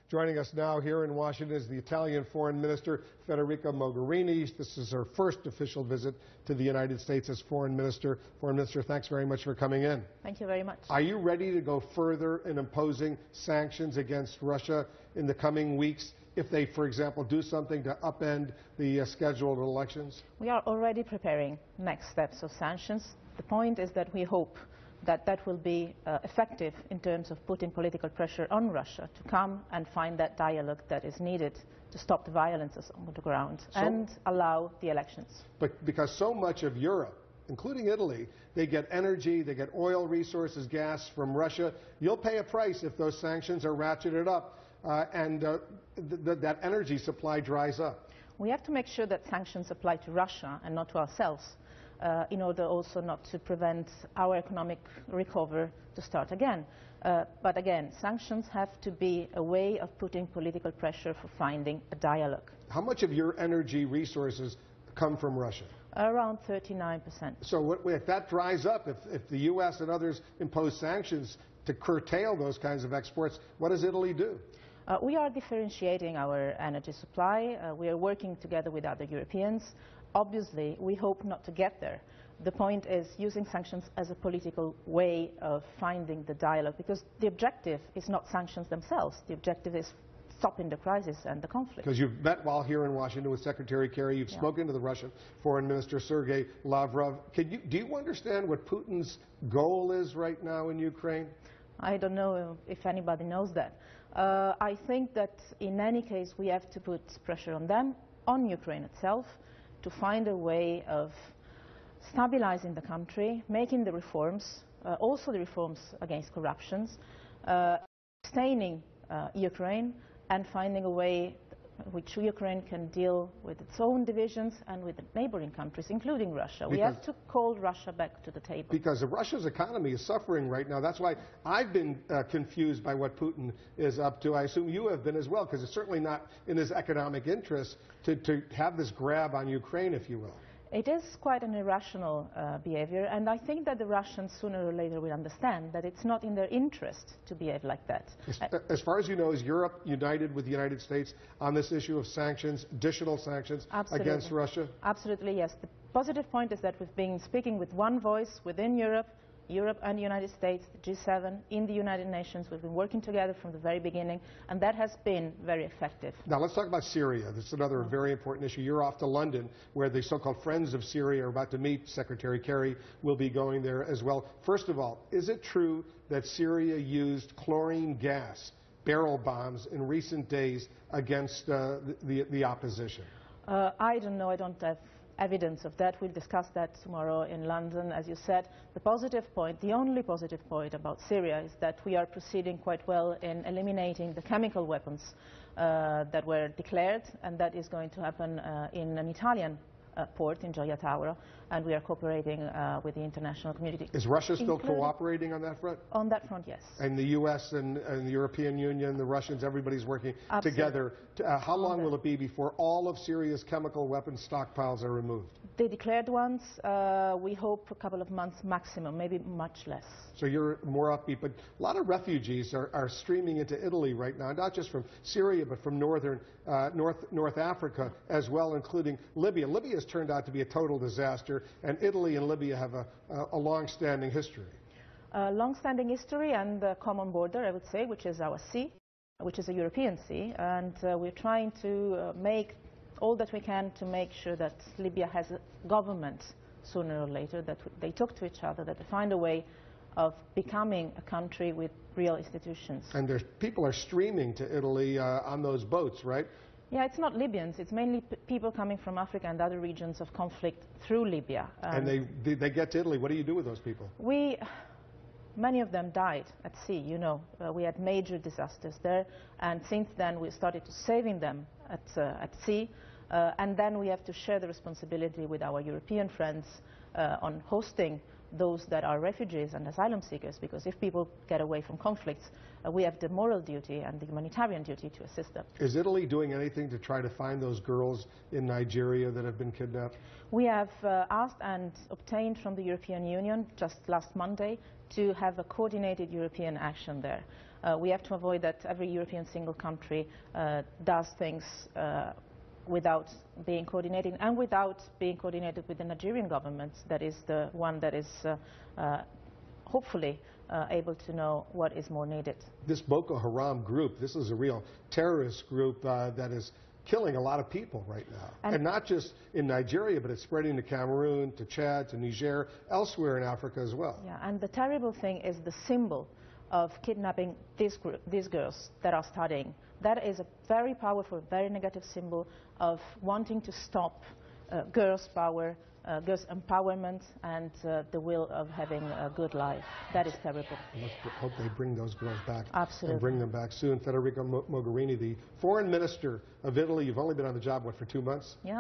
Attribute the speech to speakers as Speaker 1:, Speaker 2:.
Speaker 1: Joining us now here in Washington is the Italian Foreign Minister Federica Mogherini. This is her first official visit to the United States as Foreign Minister. Foreign Minister, thanks very much for coming in.
Speaker 2: Thank you very much.
Speaker 1: Are you ready to go further in imposing sanctions against Russia in the coming weeks if they, for example, do something to upend the scheduled elections?
Speaker 2: We are already preparing next steps of sanctions. The point is that we hope that that will be effective in terms of putting political pressure on Russia to come and find that dialogue that is needed to stop the violences on the ground and allow the elections.
Speaker 1: But because so much of Europe, including Italy, they get energy, they get oil resources, gas from Russia, you'll pay a price if those sanctions are ratcheted up and that energy supply dries up.
Speaker 2: We have to make sure that sanctions apply to Russia and not to ourselves, in order also not to prevent our economic recovery to start again. But again, sanctions have to be a way of putting political pressure for finding a dialogue.
Speaker 1: How much of your energy resources come from Russia?
Speaker 2: Around 39%.
Speaker 1: So if that dries up, if the U.S. and others impose sanctions to curtail those kinds of exports, what does Italy do?
Speaker 2: We are differentiating our energy supply. We are working together with other Europeans. Obviously, we hope not to get there. The point is using sanctions as a political way of finding the dialogue, because the objective is not sanctions themselves. The objective is stopping the crisis and the conflict.
Speaker 1: Because you've met while here in Washington with Secretary Kerry, you've spoken to the Russian Foreign Minister Sergei Lavrov. Do you understand what Putin's goal is right now in Ukraine?
Speaker 2: I don't know if anybody knows that. I think that in any case we have to put pressure on them, on Ukraine itself, to find a way of stabilizing the country, making the reforms, also the reforms against corruption, sustaining Ukraine, and finding a way which Ukraine can deal with its own divisions and with the neighboring countries, including Russia. We have to call Russia back to the table.
Speaker 1: Because Russia's economy is suffering right now. That's why I've been confused by what Putin is up to. I assume you have been as well, because it's certainly not in his economic interest to have this grab on Ukraine, if you will.
Speaker 2: It is quite an irrational behavior, and I think that the Russians sooner or later will understand that it's not in their interest to behave like that.
Speaker 1: As far as you know, is Europe united with the United States on this issue of sanctions, additional sanctions against Russia?
Speaker 2: Absolutely, yes. The positive point is that we've been speaking with one voice within Europe and the United States, the G7, in the United Nations. We've been working together from the very beginning, and that has been very effective.
Speaker 1: Now let's talk about Syria. This is another very important issue. You're off to London, where the so-called Friends of Syria are about to meet. Secretary Kerry will be going there as well. First of all, is it true that Syria used chlorine gas, barrel bombs, in recent days against the opposition?
Speaker 2: I don't know. I don't have evidence of that. We'll discuss that tomorrow in London. As you said, the positive point, the only positive point about Syria is that we are proceeding quite well in eliminating the chemical weapons that were declared, and that is going to happen in an Italian port in Gioia Tauro, and we are cooperating with the international community.
Speaker 1: Is Russia still cooperating on that front?
Speaker 2: On that front, yes.
Speaker 1: And the U.S. and the European Union, the Russians, everybody's working together. How long will it be before all of Syria's chemical weapons stockpiles are removed?
Speaker 2: The declared ones, we hope a couple of months maximum, maybe much less.
Speaker 1: So you're more upbeat, but a lot of refugees are streaming into Italy right now, not just from Syria, but from North Africa as well, including Libya. Libya has turned out to be a total disaster, and Italy and Libya have a long-standing history.
Speaker 2: Long-standing history and a common border, I would say, which is our sea, which is a European sea, and we're trying to make all that we can to make sure that Libya has a government sooner or later, that they talk to each other, that they find a way of becoming a country with real institutions. And
Speaker 1: people are streaming to Italy on those boats, right?
Speaker 2: Yeah, it's not Libyans. It's mainly people coming from Africa and other regions of conflict through Libya.
Speaker 1: And they get to Italy. What do you do with those people?
Speaker 2: Many of them died at sea, you know. We had major disasters there, and since then we started to saving them at sea, and then we have to share the responsibility with our European friends on hosting those that are refugees and asylum seekers, because if people get away from conflicts, we have the moral duty and the humanitarian duty to assist them.
Speaker 1: Is Italy doing anything to try to find those girls in Nigeria that have been kidnapped?
Speaker 2: We have asked and obtained from the European Union just last Monday to have a coordinated European action there. We have to avoid that every European single country does things without being coordinated, and without being coordinated with the Nigerian government, that is the one that is hopefully able to know what is more needed.
Speaker 1: This Boko Haram group, this is a real terrorist group that is killing a lot of people right now. And not just in Nigeria, but it's spreading to Cameroon, to Chad, to Niger, elsewhere in Africa as well.
Speaker 2: Yeah, and the terrible thing is the symbol of kidnapping these girls that are studying. That is a very powerful, very negative symbol of wanting to stop girls' power, girls' empowerment, and the will of having a good life. That is terrible.
Speaker 1: Let's hope they bring those girls back.
Speaker 2: Absolutely.
Speaker 1: And bring them back soon. Federica Mogherini, the foreign minister of Italy. You've only been on the job, what, for 2 months?
Speaker 2: Yeah.